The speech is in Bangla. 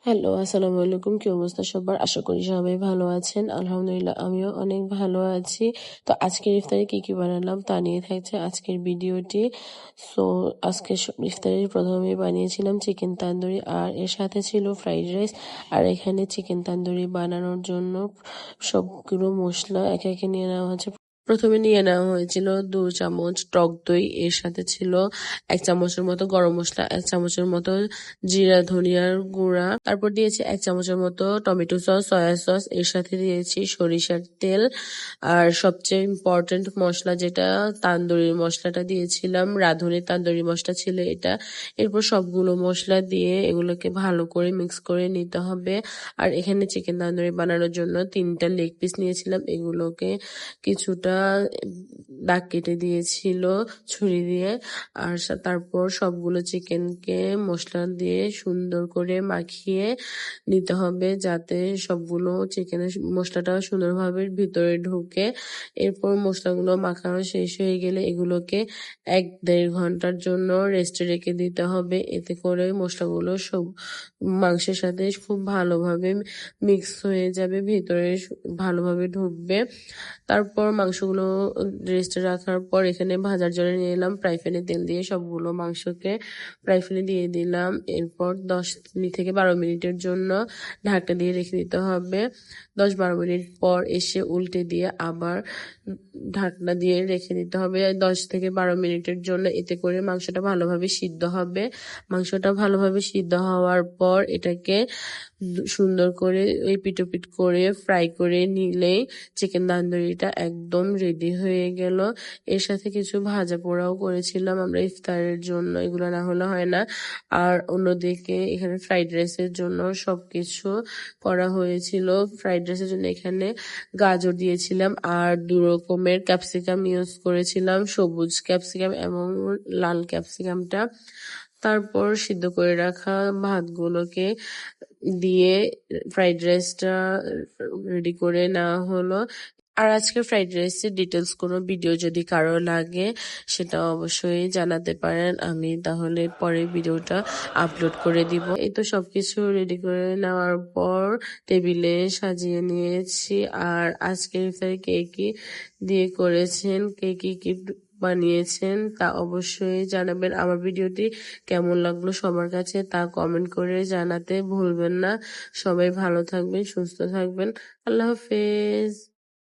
হ্যালো, আসসালামু আলাইকুম। কি অবস্থা সবার? আশা করি সবাই ভালো আছেন। আলহামদুলিল্লাহ আমিও অনেক ভালো আছি। তো আজকের ইফতারে কি বানালাম তা নিয়ে থাকছে আজকের ভিডিওটি। সো আজকে ইফতারের প্রথমে বানিয়েছিলাম চিকেন তান্দুরি আর এর সাথে ছিল ফ্রাইড রাইস। আর এখানে চিকেন তান্দুরি বানানোর জন্য সবগুলো মশলা একে একে নিয়ে নেওয়া হচ্ছে। প্রথমে নিয়ে নেওয়া হয়েছিল 2 চামচ টক দই, এর সাথে ছিল 1 চামচের মতো গরম মশলা, 1 চামচের মতো জিরা ধনিয়ার গুঁড়া, তারপর দিয়েছি 1 চামচের মতো টমেটো সস, সয়া সস, এর সাথে দিয়েছি সরিষার তেল। আর সবচেয়ে ইম্পর্টেন্ট মশলা যেটা তান্দুরি মশলাটা দিয়েছিলাম, রাঁধুনি তান্দুরি মশলা ছিল এটা। এরপর সবগুলো মশলা দিয়ে এগুলোকে ভালো করে মিক্স করে নিতে হবে। আর এখানে চিকেন তান্দুরি বানানোর জন্য 3টা লেগ পিস নিয়েছিলাম, এগুলোকে কিছুটা দাগ কেটে দিয়েছিল ছুরি দিয়ে। আর তারপর সবগুলো চিকেনকে মশলা দিয়ে সুন্দর করে মাখিয়ে নিতে হবে যাতে সবগুলো চিকেনের মশলাটা সুন্দরভাবে ভিতরে ঢুকে। এরপর মশলাগুলো মাখানো শেষ হয়ে গেলে এগুলোকে 1-1.5 ঘন্টার জন্য রেস্টে রেখে দিতে হবে। এতে করে মশলাগুলো সব মাংসের সাথে খুব ভালোভাবে মিক্স হয়ে যাবে, ভিতরে ভালোভাবে ঢুকবে। তারপর মাংসগুলো রেস্টে রাখার পর এখানে ভাজার জন্য নিয়ে এলাম ফ্রাই প্যানে তেল দিয়ে সবগুলো মাংসকে ফ্রাই প্যানে দিয়ে দিলাম। এরপর 10 থেকে 12 মিনিটের জন্য ঢাকনা দিয়ে রেখে দিতে হবে। 10-12 মিনিট পর এসে উল্টে দিয়ে আবার ঢাকনা দিয়ে রেখে দিতে হবে 10 থেকে 12 মিনিটের জন্য। এতে করে মাংসটা ভালোভাবে সিদ্ধ হবে। মাংসটা ভালোভাবে সিদ্ধ হওয়ার পর এটাকে সুন্দর করে এপিট ওপিট করে ফ্রাই করে নিলেই চিকেন তান্দুরিটা একদম রেডি হয়ে গেল। এর সাথে কিছু ভাজা পোড়াও করেছিলাম আমরা ইফতারের জন্য, এগুলো না হলে হয় না। আর অন্যদিকে এখানে ফ্রাইড রাইসের জন্য সবকিছু করা হয়েছিল। ফ্রাইড রাইসের জন্য এখানে গাজর দিয়েছিলাম আর 2 রকমের ক্যাপসিকাম ইউজ করেছিলাম, সবুজ ক্যাপসিকাম এবং লাল ক্যাপসিকামটা। তারপর সিদ্ধ করে রাখা ভাতগুলোকে দিয়ে ফ্রাইড রাইসটা রেডি করে নেওয়া হলো। আর আজকের ফ্রাইড রাইসের ডিটেলস কোনো ভিডিও যদি কারো লাগে সেটা অবশ্যই জানাতে পারেন, আমি তাহলে পরে ভিডিওটা আপলোড করে দিব। এই তো সবকিছু রেডি করে নেওয়ার পর টেবিলে সাজিয়ে নিয়েছি। আর আজকের ইফতারে কে কি দিয়ে করেছেন, কে কি বানিয়েছেন তা অবশ্যই জানাবেন। আমার ভিডিওটি কেমন লাগলো সবার কাছে তা কমেন্ট করে জানাতে ভুলবেন না। সবাই ভালো থাকবেন, সুস্থ থাকবেন। আল্লাহ হাফেজ।